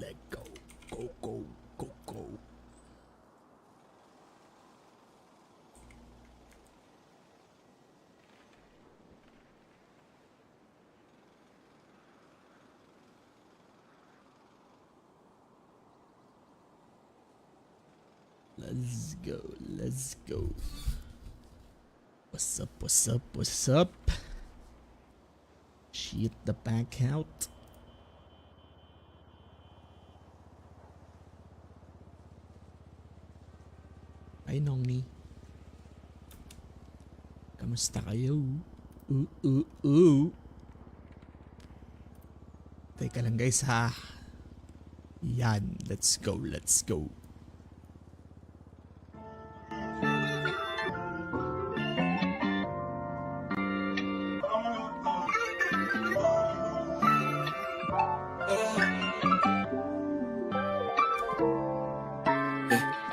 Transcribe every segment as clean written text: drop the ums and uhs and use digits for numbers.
Let go. Go, go, go, go. Let's go, let's go. What's up, what's up, what's up? Shit the back out. Ay, Nongni. Kamusta kayo? Teka lang guys ha. Yan, let's go, let's go.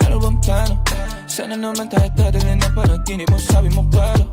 Ano bang plano? Sana naman tayo dadalhin ng panaginip mo, sabi mo klaro.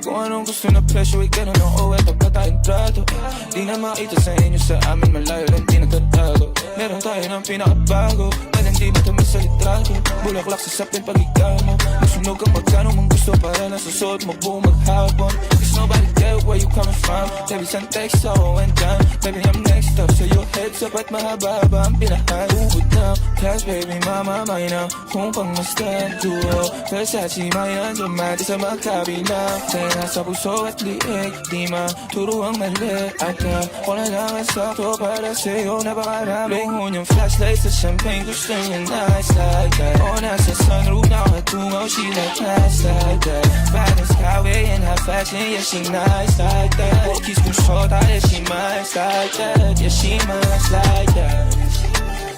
Kung anong gusto na presyo ay ganun o eto pa tayong trato. Di na makita sa inyo, sa amin malayo lang di nagtatago. Meron tayo ng pinakabago, na hindi matamis sa litrato. Bulaklak sa sapin pag ikaw mo, masunog ang magkano mong gusto para nasa suot mo buong maghapon. Cause nobody get where you coming from. Baby, send text ako and down. Baby, I'm next up, so your heads up at mahaba-haba ang pinahan. Ubod na, cash baby, mama, mine na. Kung pang mastan, duo Versace, may nandiyaman, di sa magkabilang. Kaya sa puso at liig, di maturo ang mali. At wala lang ang sakto para sa'yo, napakarami. Lungon yung flashlight sa champagne, gusto niya nice like that. O nasa sunroof, nakatungaw, she like nice like that. Balance highway and high fashion, yeah, she nice like that. Walkies kung short, yeah, she nice like that. Yeah, she nice like that.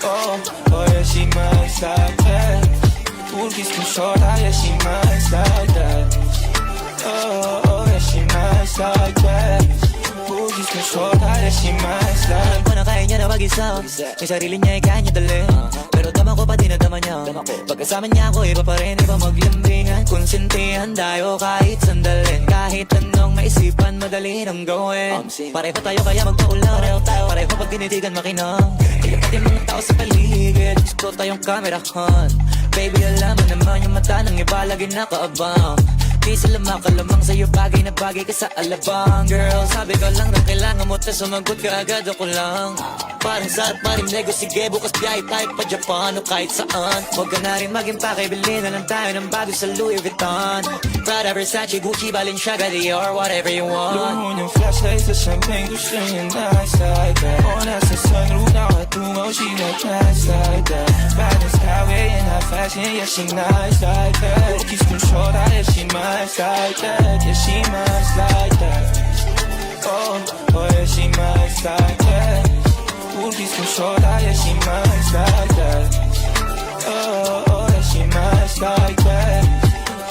Oh, oh yeah, she nice like that. Walkies kung short, yeah, she nice like that. Oh, oh yeah, she nice like that. Walkies kung short, yeah, she nice like that. Paano kaya niya na mag-isa? May sarili niya, kaya niya dali. Pero dama ko pa din na dama niya. Pagkasama niya ako, iba pa rin, iba maglambingan. Konsintihan tayo kahit sandali. Kahit anong maisipan, madali nang gawin. Pareho tayo kaya magpaulang. Pareho pag tinitigan makinang. Kaya pati mga tao sa paligid, gusto tayong kamerahan. Baby, alam mo naman yung mata ng iba lagi nakaabang. Di sila makalamang sa'yo, bagay na bagay ka sa alabang. Girl, sabi ko lang na kailangan mo, tas sumagot ka agad, ako lang. Parang sarap marimnego, sige bukas biyahe tayo pa Japan o kahit saan. Huwag ka na rin mag-impake, bilhin na lang tayo ng bago sa Louis Vuitton. Prada, Versace, Gucci, Balenciaga, Dior, whatever you want. Lungon yung flashlight sa champagne, gusto niya nice like that. O nasa sunroof, nakatungaw, she like nice like that. Balance highway and high fashion, yeah, she nice like that. Walkies kung short, yeah, she nice like that. Yeah, she nice like that. Oh, oh yeah, she nice like that. Walkies kung short, yeah, she nice like that. Oh, oh yeah, she nice like that.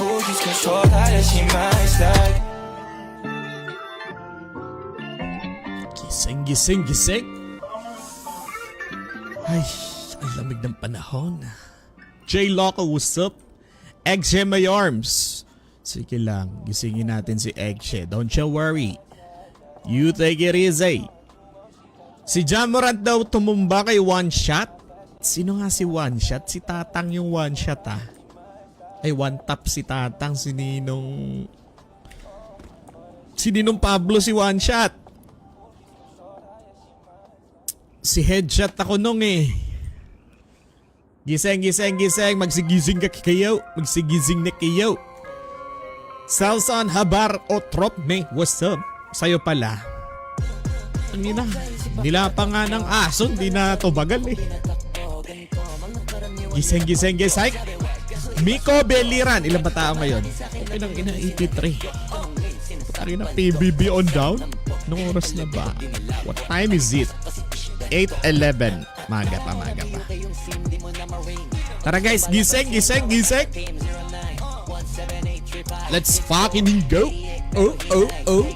Walkies kung short, yeah, she nice like that. Gising, gising, gising. Ay, ang lamig ng panahon. J Loco, what's up? Eggshe, my arms. Sige lang, gisingin natin si Eggshe. Don't you worry. You take it easy. Si Jamorant daw tumumba kay One Shot. Sino nga si One Shot? Si Tatang yung One Shot ah. Ay, One Tap si Tatang. Si Ninong Pablo si One Shot. Si Headshot ako nung eh. Gising, gising, gising. Magsigising ka kayo. Magsigising na kayo. Salson Habar o Trop me. What's up? Sa'yo pala. Ang ina. Nila pa nga ng aso. Hindi na tubagal eh. Gising, gising, gising. Miko Beliran. Ilan ba tao ngayon? Okay lang ina. 83. Putang ina. PBB on down. Anong oras na ba? What time is it? 8:11. Maga pa, maga pa. Tara guys, gising, gising, gising. Let's fucking go. Oh, oh, oh.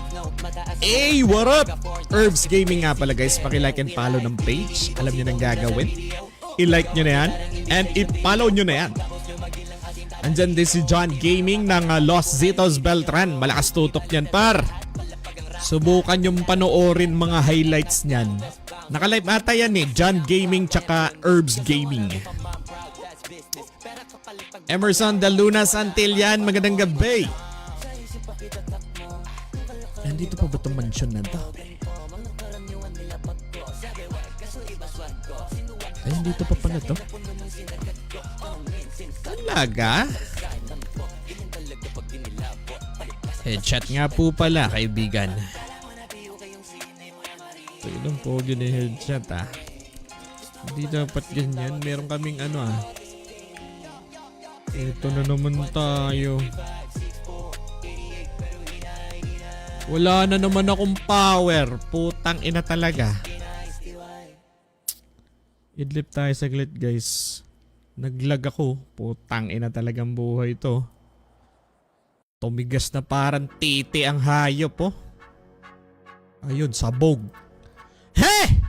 Hey, what up? Herbs Gaming nga pala guys. Paki-like and follow ng page. Alam nyo nang gagawin. I-like nyo na yan. And i-follow nyo na yan. Andyan din si John Gaming ng Los Zitos Beltran. Malakas tutok yan par. Subukan yung panoorin mga highlights niyan. Nakalive ata yan eh. John Gaming tsaka Herbs Gaming. Emerson De Luna Santillan, magandang gabi. Nandito pa ba itong mansion na to? Ay, dito pa pala to. Talaga? Headshot nga po pala, kaibigan. Ito yung pogi na headshot ah. Hindi dapat ganyan. Meron kaming ano ah. Ito na naman tayo. Wala na naman akong power. Putang ina talaga. Idlip tayo saglit guys. Naglag ako. Putang ina talagang buhay to. Tumigas na parang titi ang hayop oh. Ayun, sabog. He!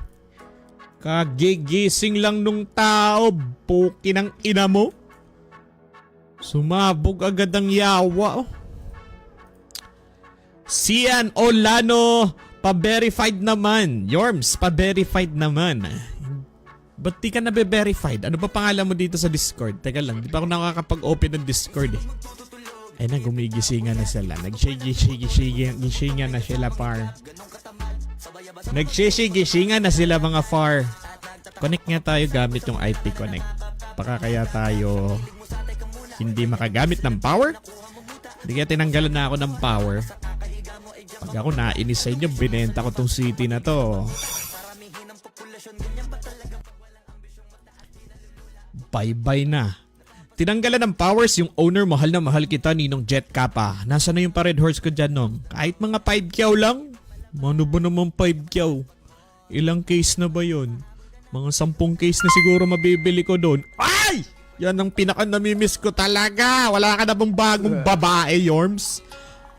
Kagigising lang nung tao. Puki ng ina mo. Sumabog agad ang yawa oh. Sian Olano, pa-verified naman. Yorms, pa-verified naman. Ba't di ka na-verified? Ano ba pangalan mo dito sa Discord? Teka lang, di pa ako nakakapag-open ng Discord eh. Ay na, gumigisingan na sila. Nagsigisingan na sila par. Nagsigisingan na sila mga far. Connect nga tayo gamit yung IP Connect. Baka kaya tayo hindi makagamit ng power? Hindi kaya tinanggalan na ako ng power. Pag ako nainis sa inyo, binenta ko tong city na to. Bye-bye na. Tinanggalan ng powers yung owner, mahal na mahal kita, Ninong Jet Kappa. Nasaan na yung pa-red horse ko dyan, Nong? Kahit mga 5 kyaw lang. Ano ba naman 5 kyaw? Ilang case na ba yun? Mga 10 case na siguro mabibili ko doon. Ay! Yan ang pinaka-namimiss ko talaga. Wala ka na bang bagong babae, Yorms?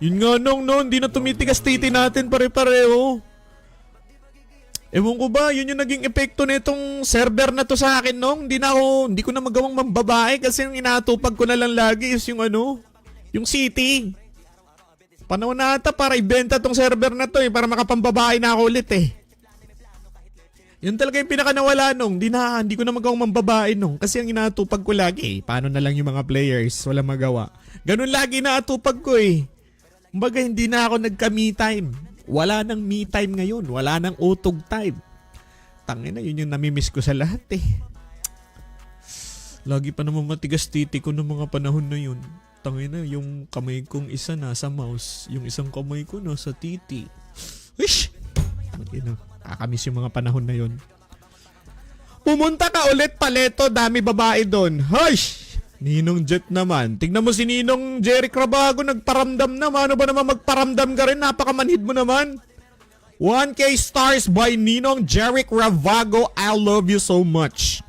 Yun nga, Nong, no? Hindi na tumitigas titi natin pare-pareho. Ewan ko ba, yun yung naging epekto nitong server na to sa akin, Nong. Hindi ko na magawang mambabae kasi yung inatupag ko na lang lagi is yung ano, yung city. Panahon na ata para ibenta tong server na to para makapambabae na ako ulit eh. Yun talaga yung pinakanawala, Nong. Hindi ko na magawang mambabae, Nong. Kasi ang inatupag ko lagi eh. Paano na lang yung mga players, wala magawa. Ganun lagi na atupag ko eh. Kumbaga hindi na ako nagka-me time. Wala nang me time ngayon. Wala nang utog time. Tangina, yun yung namimiss ko sa lahat eh. Lagi pa naman matigas titi ko ng mga panahon na yun. Tangina, yung kamay kong isa nasa mouse. Yung isang kamay ko nasa titi. Wish! Kakamiss yung mga panahon na yun. Pumunta ka ulit paleto. Dami babae doon. Hush! Ninong Jet naman. Tignan mo si Ninong Jerry Crabago, nagparamdam naman. Ano ba naman magparamdam ka rin? Napakamanhid mo naman. 1K stars by Ninong Jerry Crabago. I love you so much.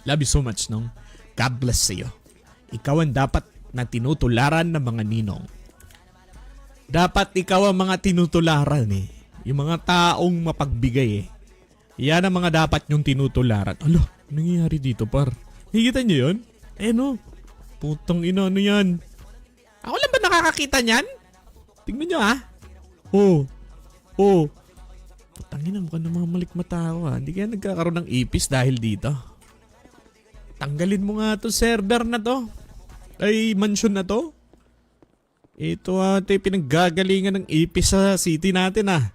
Love you so much, Nong. God bless sa'yo. Ikaw ang dapat na tinutularan ng mga ninong. Dapat ikaw ang mga tinutularan eh. Yung mga taong mapagbigay eh. Yan ang mga dapat yung tinutularan. Alo, nangyayari dito par? Higita nyo yun? Eh no. Putang ina, ano yan? Ako lang ba nakakakita nyan? Tingnan nyo ha. Oh. Putang ina, mukhang namamalik mata ako ha. Hindi kaya nagkakaroon ng ipis dahil dito. Tanggalin mo nga to server na to. Ay, mansion na to. Ito ate, pinaggagalingan ng ipis sa city natin ah.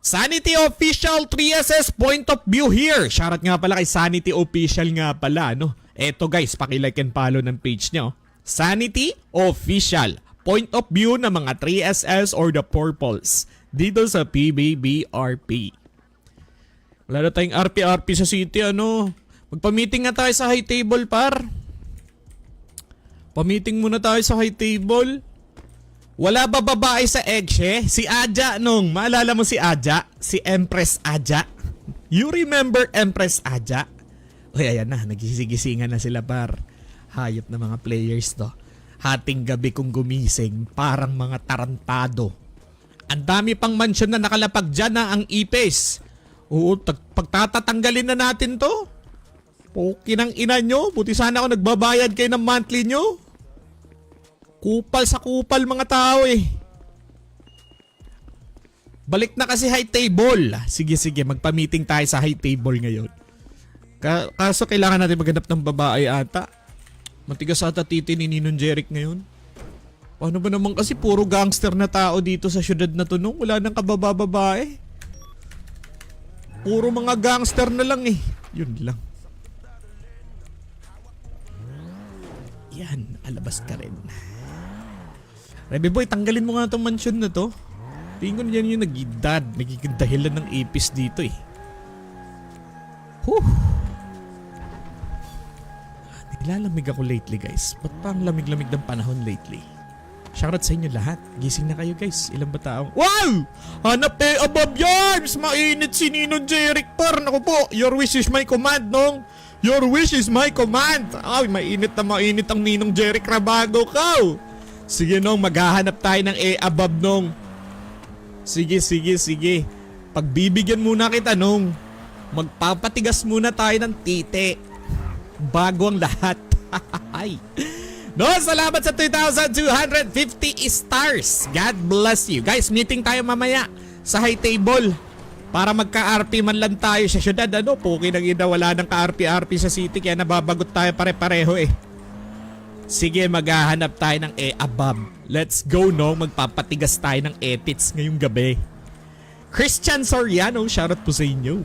Sanity Official 3SS point of view here. Shoutout nga pala kay Sanity Official nga pala, no? Eto guys, paki-like and follow ng page nyo. Sanity Official point of view ng mga 3SS or the purples dito sa PBBRP. Wala na tayong RP sa city, ano? Magpa-meeting nga tayo sa high table, par. Pa-meeting muna tayo sa high table. Wala ba babae sa Eggshe? Si Aja, Nong. Maalala mo si Aja? Si Empress Aja? You remember Empress Aja? Uy, ayan na. Nagsigisingan na sila par. Hayop na mga players to. Hating gabi kong gumising. Parang mga tarantado. Ang dami pang mansion na nakalapag dyan na ang ipis. Oo, pagtatatanggalin na natin to. Poki ng ina nyo. Buti sana ako nagbabayad kayo ng monthly nyo. Kupal sa kupal mga tao eh. Balik na kasi high table. Sige, magpa-meeting tayo sa high table ngayon. Kaso kailangan natin maghanap ng babae ata. Matigas ata titi ni Ninong Jeric ngayon. Paano ba naman kasi puro gangster na tao dito sa syudad na to nung wala nang kabababae. Puro mga gangster na lang eh. Yun lang. Yan, alabas ka rin. Rebe boy, tanggalin mo nga itong mansion na to. Tingin ko na yan yung nagiging dahilan ng ipis dito eh. Whew. Nilalamig ako lately guys. Ba't pa ang lamig-lamig ng panahon lately? Shoutout sa inyo lahat. Gising na kayo guys. Ilan ba taong? Wow! Hanap above yards! Mainit si Ninong Jeric par. Naku po, your wish is my command nong. Your wish is my command. Ay, mainit ang Ninong Jeric Rabago ko. Sige nong, maghahanap tayo ng above nong. Sige. Pagbibigyan muna kita nong. Magpapatigas muna tayo ng tite. Bago ang lahat. Ay. No, salamat sa 2,250 stars. God bless you. Guys, meeting tayo mamaya sa high table. Para magka-RP man lang tayo sa syudad. Ano, puki nang ina, wala nang ka-RP-RP sa city. Kaya nababagot tayo pare-pareho eh. Sige, maghahanap tayo ng above. Let's go, no? Magpapatigas tayo ng etits ngayong gabi. Christian Soriano, shoutout po sa inyo.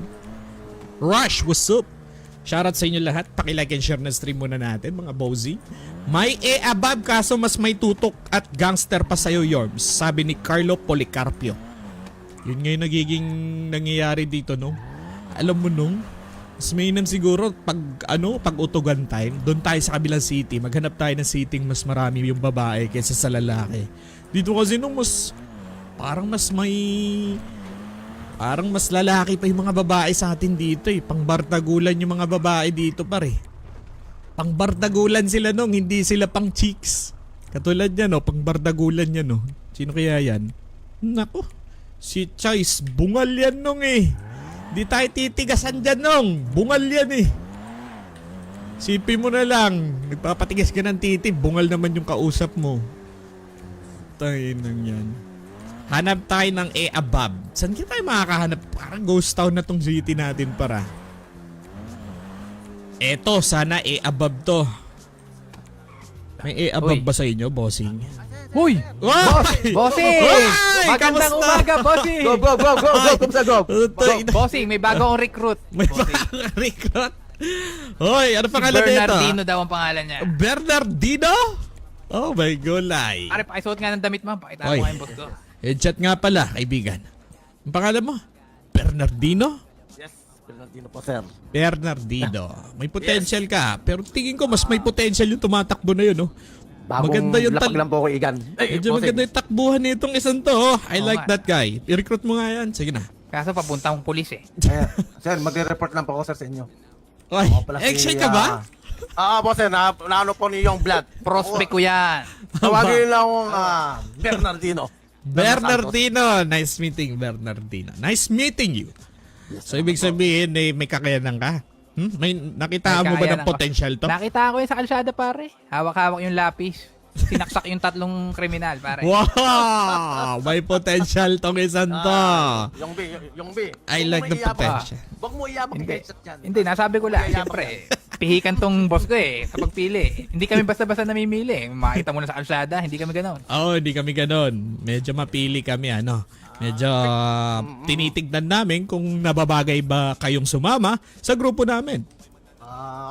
Rush, what's up? Shoutout sa inyo lahat. Paki-like and share na stream muna natin, mga bozy. May above kaso mas may tutok at gangster pa sa'yo, Yorms. Sabi ni Carlo Policarpio. Yun nga yung nagiging nangyayari dito, no? Alam mo nung, mas mainam siguro pag utugan time, doon tayo sa kabilang city. Maghanap tayo ng city mas marami yung babae kaysa sa lalaki. Dito kasi nung parang mas lalaki pa yung mga babae sa atin dito eh. Pangbartagulan yung mga babae dito pare. Pangbartagulan sila nung, hindi sila pang chicks. Katulad yan no, pangbartagulan yan no. Sino kaya yan? Nako, si Choice, bungal yan nung eh. Di tayo titigasan dyan nung, bungal yan eh. Sipin mo na lang, nagpapatigas ka ng titi, bungal naman yung kausap mo. Tayo nang yan. Hanap tayo ng above. Saan kita tayo makakahanap? Parang ghost town na tong city natin para. Eto, sana above to. May above ba sa inyo, bossing? Huy! Bossing! Magandang umaga, bossing! Go! Bossing, may bagong recruit. May bagong recruit? Hoy, ano pangalan nito? Bernardino daw ang pangalan niya. Bernardino? Oh my gulay. Pare, pakisuot nga ng damit mo. Pakita mo nga yung boss ko. Headshot nga pala, kaibigan. Ang pangalan mo? Bernardino? Yes, Bernardino po, sir. Bernardino. May potential ka. Pero tingin ko mas may potential yung tumatakbo na yun, no? Maganda yung lapag lang po ko, Igan. Medyo maganda yung takbuhan nitong isang to. Oh. I like that guy. I-recruit mo nga yan. Sige na. Kaso papunta akong pulis eh. Sir, magre-report lang po ako, sir, sa inyo. Oy, Ako pala action ka ba? po, sir. Naano po ni Young Blood. Prospect ko yan. Tawagin lang akong Bernardino. Bernardino. Nice meeting, Bernardino. Nice meeting you. So, ibig sabihin, may kakayanan ka? May nakita mo ba ng potential to? Nakita ko yun sa kalsada, pare. Hawak-hawak yung lapis. Sinaksak yung tatlong kriminal, pare. Wow! May potential tong isang to. Yung B. I like the potential. Huwag mo iyabang Hindi. headset yan. Hindi, nasabi ko lang. Siyempre, pihikan tong boss ko eh, sa pagpili. Hindi kami basta-basta namimili. Makita mo na sa kalsada, hindi kami ganon. Hindi kami ganon. Medyo mapili kami, Medyo tinitignan namin kung nababagay ba kayong sumama sa grupo namin.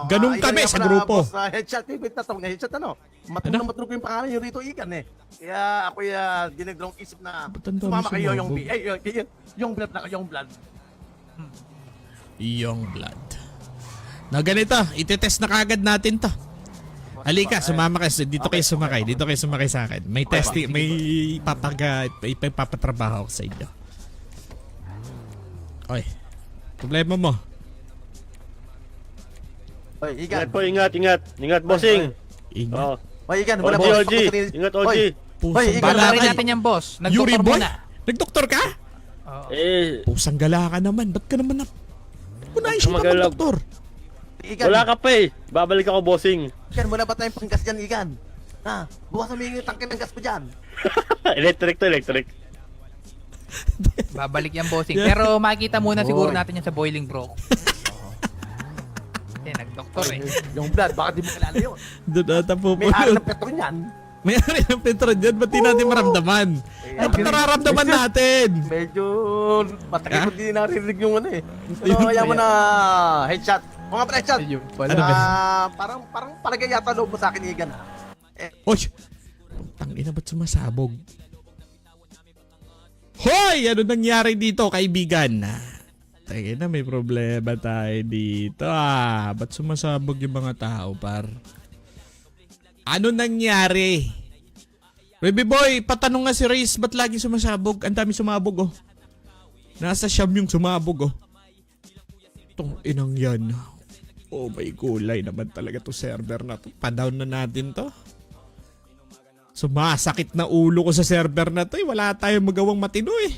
Ganun kami sa grupo. Headshot, tatawag na headshot, Matrug yung pangalan nyo rito, Igan eh. Kaya ako dinagdalong isip na Ba't ang dami sumama kayo yung sumabog? B. Yung blood na yung blood. Young blood. Na ganito, itetest na kagad natin to. Halika, sumama ka. Dito kayo sumakay. Dito kayo sumakay sa akin. May testing, may papatrabaho ako sa inyo. Oy, problema mo. Oy, Igan. Ingat, bossing. Ingat. Oo. Oy, Igan, wala po. Ingat, OG. Hoy, ikaw Bala na rin kay. natin yan, boss. Yuri Nag-doktor boy? muna. Nagdoktor ka? Oo. Pusang gala ka naman. Ba't ka naman naisip na Magalag. magdoktor? Igan. Wala ka pa eh. Babalik ako, bossing. Igan, wala ba tayong panggas dyan, Igan? Bukas mo yung tangke ng gas mo dyan. Electric to, electric. Babalik yan, bossing. Pero makikita muna siguro natin yan sa Boiling Brook. Yan, nag-doktor eh. Yung blood, baka di mo kilala yun. Doon ata po May ari ng petro niyan. May ari ng Petron dyan. Ba't di natin maramdaman? Dapat nararamdaman natin. Medyo matagal ko din narinig yung ano eh. Pero kaya mo na headshot. Mga pala headshot. Ayun pala. Ano ba? Parang palagay yata loob mo sa akin, Igan. Oy! Tangina, ba't sumasabog? Hoy! Ano nangyari dito, kaibigan? Tangina, may problema tayo dito. Ba't sumasabog yung mga tao, par? Ano nangyari? Baby boy, patanong nga si Reyes, ba't lagi sumasabog? Ang dami sumabog, oh. Nasa siyam yung sumabog, oh. Tong inang yan. Oh, may gulay naman talaga to server na to. Pa-down na natin to. Sumasakit na ulo ko sa server na to. Wala tayong magawang matino eh.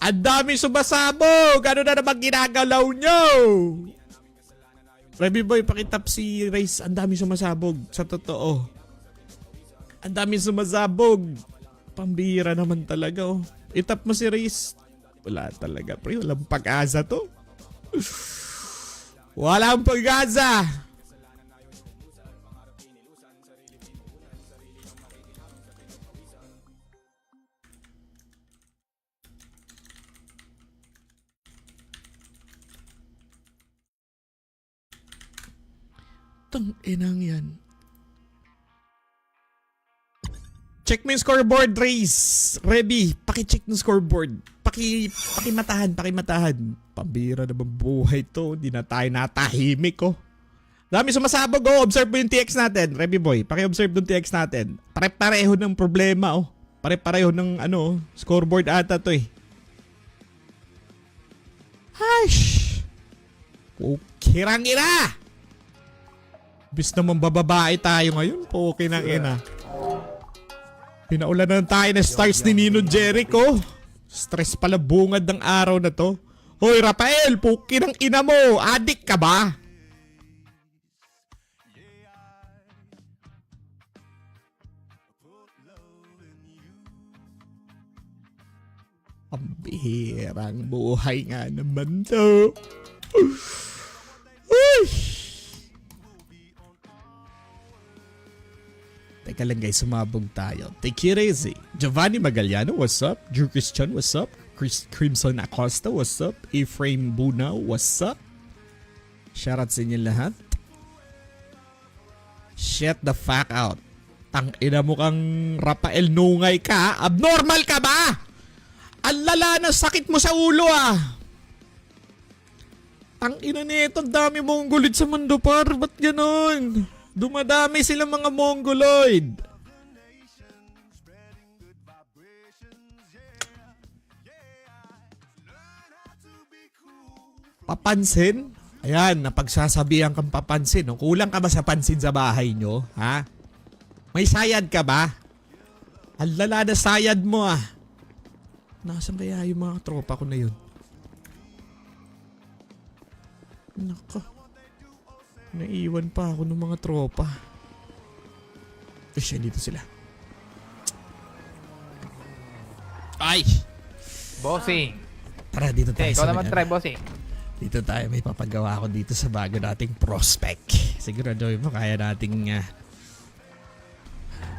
Ang dami sumasabog. Ano na naman ginagalaw nyo? Baby boy, pakitap si Reyes. Ang dami sumasabog. Sa totoo. Ang dami sumasabog. Pambira naman talaga, oh. Itap mo si Reyes. Wala talaga, pre. Walang pag-asa to. Walang pag-asa. Tang inang yan. Check mo yung scoreboard, Race. Ready. Paki-check ng scoreboard. Pakimatahan. Pambira naman buhay to. Hindi na tayo natahimik, oh. Dami sumasabog, oh. Observe mo yung TX natin. Reby boy, paki-observe yung TX natin. Pare-pareho ng problema, oh. Pare-pareho ng, scoreboard ata to, eh. Hush! Okay rang ina! Bis naman bababae tayo ngayon. Okay nang ina. Pinaulanan tayo ng stars ni Nino Jericho. Stress pala bungad ng araw na to. Hoy Rafael, puki ng ina mo. Adik ka ba? Ang bihirang buhay nga naman to. Uy! Teka lang guys, sumabog tayo. Take it easy. Giovanni Magallano, what's up? Drew Christian, what's up? Crimson Acosta, what's up? Ephraim Bunao, what's up? Shoutout sa inyo lahat. Shut the fuck out. Tangina mo kang Rafael Nungay ka. Abnormal ka ba? Ang lala na sakit mo sa ulo ah. Tangina nito, dami mong gulit sa mundo par. Ba't ganon? Dumadami silang mga mongoloid. Papansin? Ayan, napagsasabihan kang papansin. No? Kulang ka ba sa pansin sa bahay nyo? Ha? May sayad ka ba? Ang lala na sayad mo ah. Nasaan kaya yung mga tropa ko na yun? Nako. Naiwan pa ako ng mga tropa. Siya, dito sila. Ay! Bossing. Tara, dito tayo. Okay, ikaw naman try, bossing. Dito tayo, may papagawa ako dito sa bago nating prospect. Siguraduhin mo, kaya nating...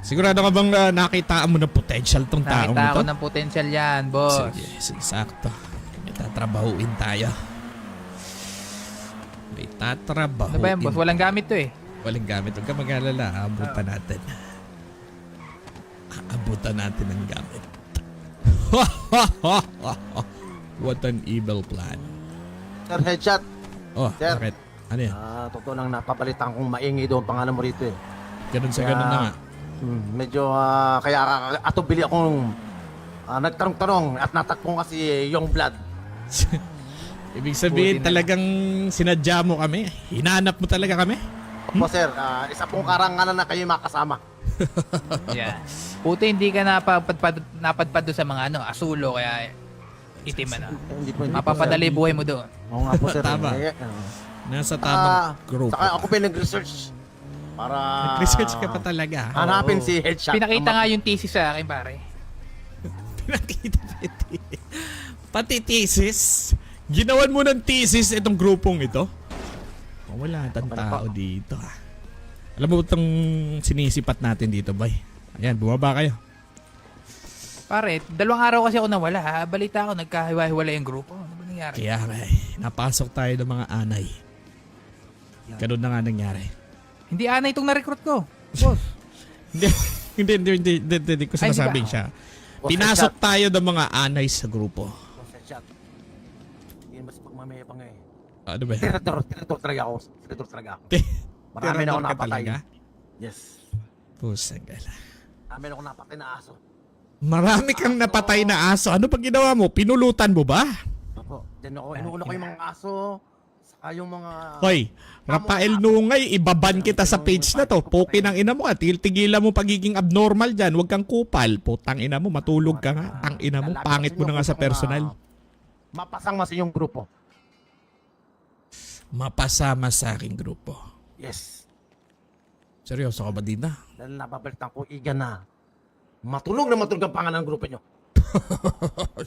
sigurado ka bang nakitaan mo ng potential tong taong ito? Nakita ako ng potential yan, boss. Sige, sakto. May tatrabahuin tayo. May tatrabahuin. Ano ba yan, boss? Walang gamit to eh. Walang gamit. Huwag ka mag-alala. Aabutan natin. Aabutan natin ang gamit. What an evil plan. Sir, headshot. Oh, Sir. bakit? Ano yan? Totoo lang napapalitan kong maingay doon pangalan mo rito eh. Ganun sa ganun na nga. Medyo kaya atubili akong nagtanong-tanong at natakpong kasi yung blood. Ibig sabihin Buti na. talagang sinadya mo kami. Hinanap mo talaga kami. Opo sir, isa pong karangalan na kayo makasama. Yeah. Puti hindi ka napadpad doon sa mga asulo kaya itim na. Hindi po, Mapapadali buhay mo doon. Oo nga po sir. Tama. Eh, Nasa tamang group. Saka ako pa nag-research para Nag-research ka pa talaga. hanapin si headshot. Pinakita nga yung thesis sa akin, pare. Nakita pati thesis. Ginawan mo ng thesis itong grupong ito? Oh, wala tang tao dito. Alam mo itong sinisipat natin dito, bay? Ayan, bumaba kayo. Pare, 2 araw kasi ako nawala ha. Balita ako, nagkahiwa-hiwala yung grupo. Ano ba nangyari? Kaya nga napasok tayo ng mga anay. Ganun na nga nangyari. Hindi anay itong na-recruit ko. Boss. Hindi ko sinasabing Ay, siya. Boss, Pinasok tayo ng mga anay sa grupo. Boss headshot. Hindi mas pagmamayabang eh. Ano ba? Tirator talaga ako. Tirator talaga ako. Marami na ako Tirador ka napatay. talaga? Yes. Pusang gala. Marami na ako napatay na aso. Marami kang napatay na aso. Ano pag ginawa mo? Pinulutan mo ba? Opo. Diyan ako. Inuuna ko yung mga aso. Saka yung mga... Hoy, Rafael Nungay, ibaban kita sa page na to. Puki ng ina mo ka. Tigilan mo pagiging abnormal dyan. Huwag kang kupal. Putang ina mo, matulog ka nga. Tang ina mo, pangit mo na nga sa personal. Mapasang mas yung grupo. Mapasama sa aking grupo. Yes. Seryoso ka ba din na? Dahil napabalitan ko igan na. Matulog na matulog ang pangalan ng grupo nyo.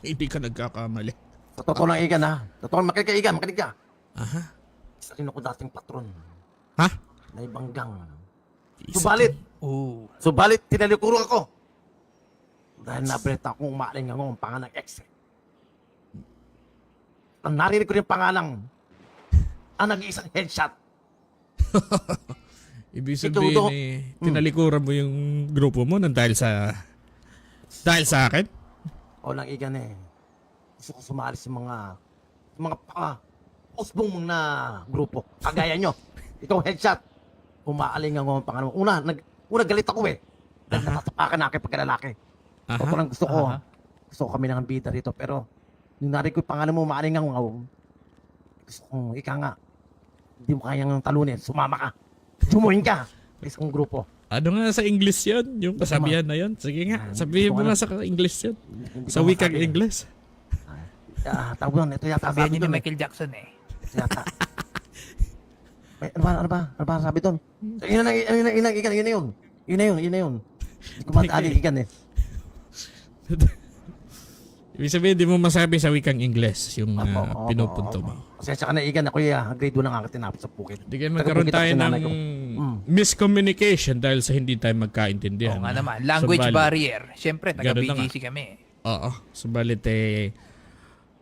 Hindi ka nagkakamali. Sa totoo lang igan ha. Totoo makinig ka igan, makinig ka. Aha. Isa rin ako dating patron. Ha? Na ibanggang. Subalit. Oo. Tinalikuro ako. Dahil nabalita akong umaling ang pangalan ng ex. Ang narinig ko rin pangalang ang nag-iisang headshot. Ibig Ito, sabihin tinalikuran mo yung grupo mo nang dahil sa akin? O lang igan eh. Gusto ko sumali sa mga usbong na grupo. Kagaya nyo. Ikaw headshot. Umaaling ang pangalan mo. Una galit ako eh. Dahil natatapakan na aking pagkalalaki. Totoo lang gusto ko. Gusto ko kami ng bida rito. Pero nung narinig ko yung pangalan mo, umaaling ang gusto ko, ika nga. Hindi mo kayang talunin. Sumama ka. Sumuhin ka. Sa isang grupo. Ano nga sa English yun? Yung kasabihan na yun? Sige nga, sabihin mo nga sa English yun. Hindi Sa ko wikang masabi. English. Tawag yun. Ito yata Sabihan sabi niyo doon ni eh. Michael Jackson eh. Yata. Ano ba sabi doon? Yun na yun. Yun na yun. Hindi ko mataligigan eh. Ibig sabihin, di mo masabi sa wikang English yung Opo, pinupunto mo. Kasi sa kanaigan ako grade 2 lang ako tinapos sa Pukit. Di kaya magkaroon tayo ng miscommunication dahil sa hindi tayo magkaintindihan. Oo nga naman. Language Subalit- barrier. Siyempre, Ganun na taga-BGC kami. Oo. Subalit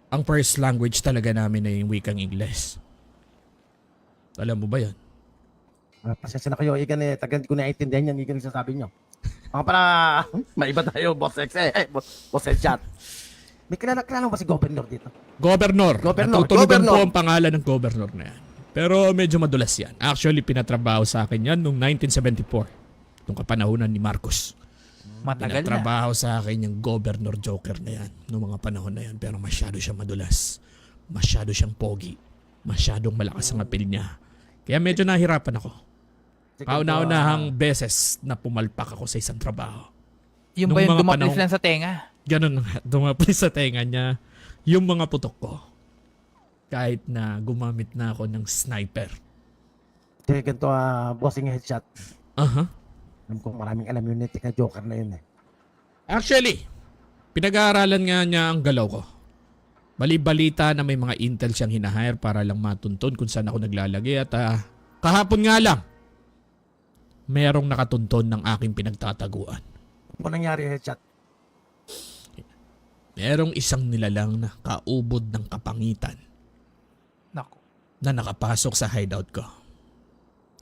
ang first language talaga namin ay yung wikang English. Alam mo ba yun? Pasensya na kayo, igan eh. Tagal ko naiintindihan yan, igan yung sasabi nyo. Mga para, maiba tayo, Boss X eh. Boss Headshot. May kilala mo ba si Governor dito? Governor. Governor. Natutulugan Governor. po ang pangalan ng governor na yan. Pero medyo madulas yan. Actually, pinatrabaho sa akin yan noong 1974. Nung kapanahunan ni Marcos. Matagal na. Pinatrabaho sa akin yung governor joker na yan. Noong mga panahon na yan. Pero masyado siyang madulas. Masyado siyang pogi. Masyadong malakas ang apel niya. Kaya medyo nahirapan ako. Kauna-unahang beses na pumalpak ako sa isang trabaho. Yung Nung ba yung mga dumaplis panahon- lang sa tenga? Ganun nga, dumaplis sa tenga niya yung mga putok ko. Kahit na gumamit na ako ng sniper. Kaya ganito, bossing headshot. Aha. Alam ko maraming alam yun, na joker na yun eh. Actually, pinag-aaralan nga niya ang galaw ko. Bali-balita na may mga intel siyang hinahire para lang matuntun kung saan ako naglalagay. At kahapon nga lang, merong nakatuntun ng aking pinagtataguan. Ano nangyari headshot? Merong isang nilalang na kaubod ng kapangitan Naku. na nakapasok sa hideout ko.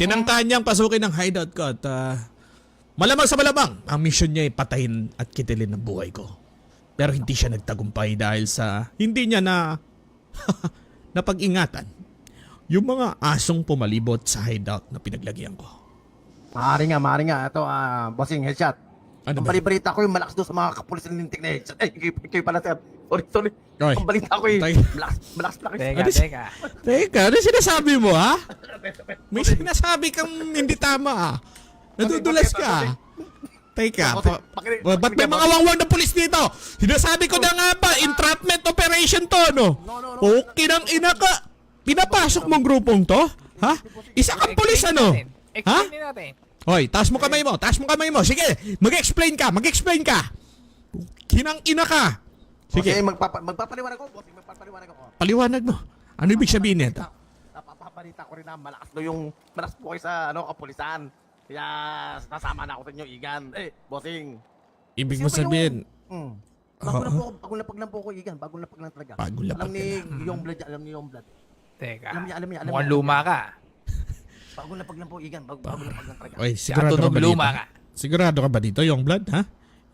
Tinangkaan niyang pasukin ang hideout ko at malamang sa malamang, ang mission niya ay patayin at kitilin ang buhay ko. Pero hindi siya nagtagumpay dahil sa hindi niya na napag-ingatan yung mga asong pumalibot sa hideout na pinaglagyan ko. Maaari nga. Ito, bossing headshot. Ano Ang ba? balibalita ko yung malakas doon sa mga kapulis ng lintik na headshot. Ay, kayo pala sir. Sorry. Oy. Ang balita ko yung Tay. malakas. Teka. Teka, ano sinasabi mo ha? May sinasabi kang hindi tama ha? Nadudulas ka. Teka, ba't may mga wangwang na pulis dito? Sinasabi ko na nga ba, entrapment operation to, no? Okay ng ina ka. Pinapasok mong grupong to? Ha? Isa kang pulis ano? Ha? Explain natin. Hoy, taas mo kamay mo. Sige, mag-explain ka. Kinang ina ka! Sige, Bossing, magpapaliwanag ko, bossing, magpapaliwanag ako. paliwanag mo. Ano ibig sabihin nito? Napapabalita ko rin na malakas po kayo sa kapulisan. Kaya nasama na ako sa inyo, Igan. Bossing. Ibig mo sabihin, Bagong lapag lang po ako, Igan. Bagong lapag lang talaga. Bagong lapag Alam ni yung blood, alam ni yung blood. Teka, Alam niya. mukhang luma ka. Bagong lapag lang po, Igan. Bagong lapag lang talaga. oy, sigurado ka Tunog ba luma dito? ka. Sigurado ka ba dito, yung blood, ha?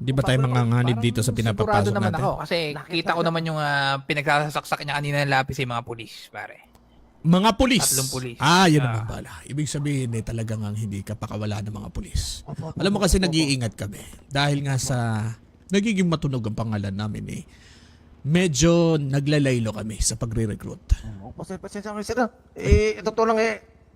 Hindi ba tayo manganganib dito sa Sigurado pinapapasok naman natin? ako kasi kita ko naman yung pinagsasaksak niya kanina ng lapis sa mga pulis, pare. Mga pulis. 3 pulis. Yun Ah. naman pala. Ibig sabihin talagang hindi ka pakawala ng mga pulis. Alam mo kasi nag-iingat kami. Dahil nga sa nagiging matunog ang pangalan namin medyo naglalaylo kami sa pagre-recruit. Pasensya ko, sir. Ito to lang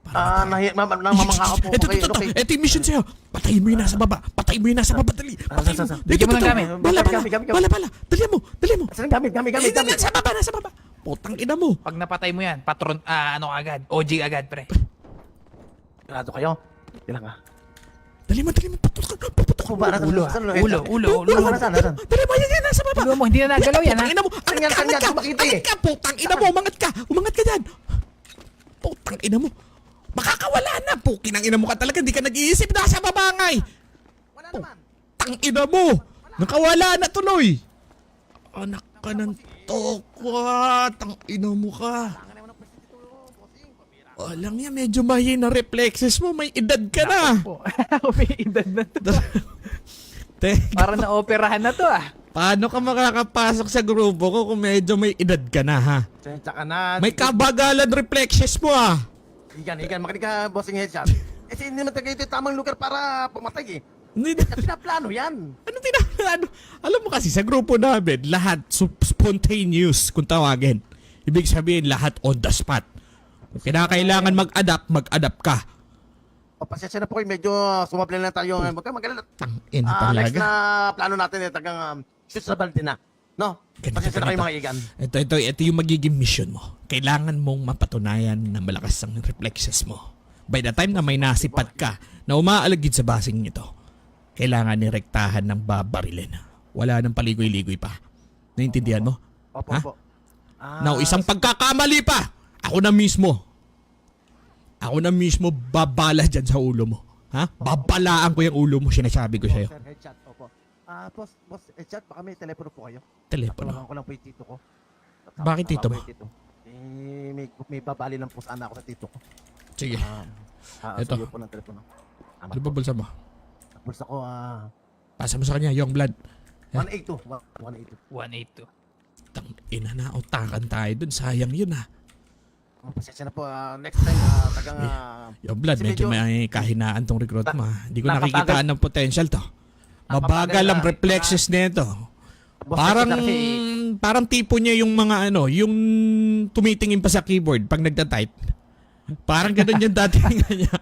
namamangha ko po Ito. kayo. Ito yung mission sa'yo. Patayin mo yung nasa baba. Dali. Patayin mo. Bigyan mo ng gamit. Bala. Dali mo. Saan gamit? Nasa baba. Putang ina mo. Pag napatay mo yan, patron, agad, OG agad, pre. Grado kayo. Ilang ka? Dali mo. Putok. Ulo. Nasaan? Dali mo yan. Nasa baba. Ulo mo, hindi na nagalaw yan, ha? Putang ina mo. Saan yan? Makita eh. Angat ka. Putang ina mo. Umangat ka dyan. Putang ina mo. Makakawala na. Pukinang ina mo ka talaga. Hindi ka nag-iisip. Nasa baba nga eh. Wala naman. Tang ina mo. Nakawala na tuloy. Anak ka ng tokwa. Tang ina mo ka. Alam niya, medyo mahina reflexes mo. May edad ka na. Po. May edad na to. Para na operahan na to, Paano ka makakapasok sa grupo ko kung medyo may edad ka na, ha? Pasensya ka na. May kabagalan reflexes mo, ha? Igan, makinig ka, bossing headshot. Hindi naman talaga ito yung tamang lugar para pumatay eh. Hindi Pinaplano yan. Ano tinaplano? Alam mo kasi sa grupo namin, lahat spontaneous kung tawagin. Ibig sabihin, lahat on the spot. Kung kinakailangan mag-adapt ka. Pasensya na po kayo, medyo sumable na tayo. Huwag kang mag-alala. Tangina Next talaga. na plano natin tagang shoot sa balde na. No? Pasensya na kayo mga Igan. Ito yung magiging mission mo. Kailangan mong mapatunayan na malakas ang reflexes mo. By the time na may nasipat ka na umaalagid sa basing ito, kailangan nirektahan ng babarilin. Wala nang paligoy-ligoy pa. Naintindihan mo? Opo. Now, isang pagkakamali pa, ako na mismo babala dyan sa ulo mo. Ha? Babalaan ko yung ulo mo, sinasabi ko sa'yo. Sir Headshot, opo. Boss Headshot, baka may telepono po kayo. Telepono. Tawagan ko lang po yung tito ko. Bakit tito mo? May babali lang po sana ako sa tito ko. Sige. Ito. Suyo po ng telepono. Ano ba bulsa mo? Pulsa ko, Pasa mo sa kanya, yung blood. 182. 182. 182. Tang ina na, utakan tayo dun. Sayang yun, ha. Pasensya na po. Next time, tagang... Yung blood, Kasi medyo medyo- may kahinaan tong recruit mo, ha. Hindi ko Napapagal- nakikitaan ng potential to. Mabagal ang na- reflexes nito. Boss, Parang kasi- parang tipo niya yung mga yung tumitingin pa sa keyboard pag nagta-type. Parang ganun yung datingan niya.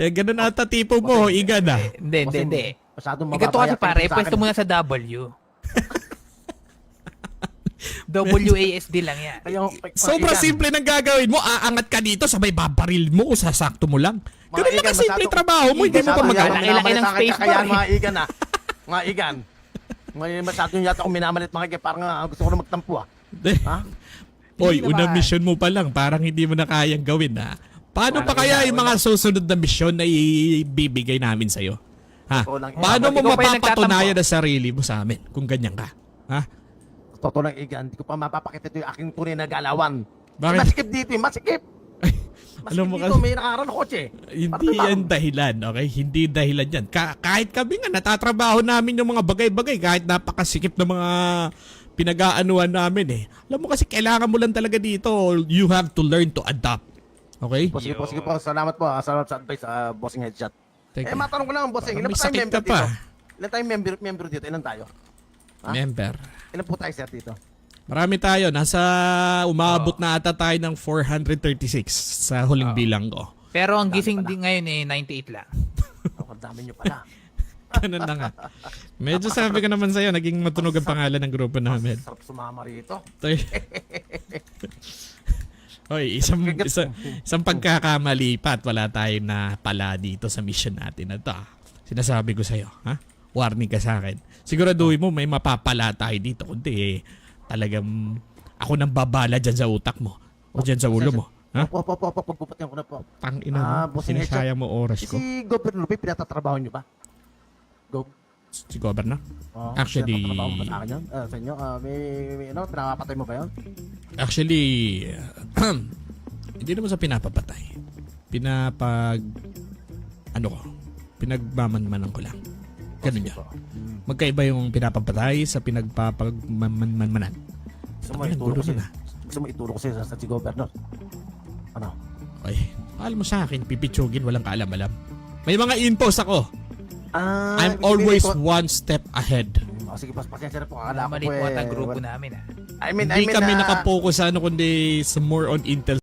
Ganun ata tipo mo, Igan, ha. Hindi. Masyadong Ikaw kasi mababaya pare, sa pwesto akin. mo na sa W. WASD lang yan. Sobrang simple ng gagawin mo. Aangat ka dito, sabay babaril mo o sasakto mo lang. Ganun lang kasimple trabaho mo. Hindi mo pa magawa. Laki-laki ng space bar, eh. Mga Igan Mga Igan. Ngayon masyadong yata akong minamalit mga Igan. Parang gusto ko na magtampo Ha? Oy, Hindi unang naman. mission mo pa lang. Parang hindi mo na kayang gawin, ha? Paano pa kaya yung mga susunod na mission na ibibigay namin sa'yo? Ha? Totoo lang. Paano mo Ikaw pa yung mapapatunayan nagtatampo. na sarili mo sa amin kung ganyan ka? Ha? Totoo lang Igan. Hindi ko pa mapapakita ito yung aking tunay na galawan. Bakit? Masikip dito masikip. Alam mo Masikip dito, may nakakaraan na kotse. Hindi yan dahilan, okay? Hindi dahilan yan. Kahit kami nga, natatrabaho namin yung mga bagay-bagay, kahit napakasikip na mga pinag-aanuan namin eh. Alam mo kasi, kailangan mo lang talaga dito. You have to learn to adapt. Okay? Sige po. Salamat po. Salamat sa advice, bossing headshot. Thank you. Matanong ko lang, bossing. Parang Ilan may pa tayong sakit member ka pa. dito? Ilan tayong member dito? Ilan tayo? Ha? Member. Ilan po tayo, sir, dito? Marami tayo. Umabot na ata tayo ng 436 sa huling bilang ko. Pero ang gising din ngayon 98 lang. Ang dami nyo pala. Ganun na nga. Medyo sabi ko naman sa'yo, naging matunog ang pangalan ng grupo namin. Sarap sumama rito. Hoy, isang pagkakamali pa at wala tayong na pala dito sa mission natin na to. Sinasabi ko sa'yo, ha? warning ka sa akin. Siguraduhin mo may mapapala tayo dito. Kundi talagang ako nang babala dyan sa utak mo. O dyan sa ulo mo. Ha? Opo, pagpupatihan ko na po. Tangina mo. bossing Sinasayang mo oras ko. Si Governor Lupi, pinatatrabaho niyo ba? Go. Si Governor? Oh, Actually- pinatatrabaho mo ba sa akin yun? Sa inyo, may pinapapatay mo ba yun? Actually, hindi naman sa pinapapatay. Pinagmamanmanan ko lang. Ganun yan. Magkaiba yung pinapapatay sa pinagpapagmamanmanan. Gusto mo Ayan, ituro gulo ko na. Gusto mo ituro ko sa si Governor? Ano? Ay, alam mo sa akin, pipitsugin, walang kaalam-alam. May mga infos ako. I'm always one step ahead. Sige, pasensya na po. Akala ko Maliit po po at ang grupo namin I mean, Hindi kami nakapokus sa ano, kundi sa more on intel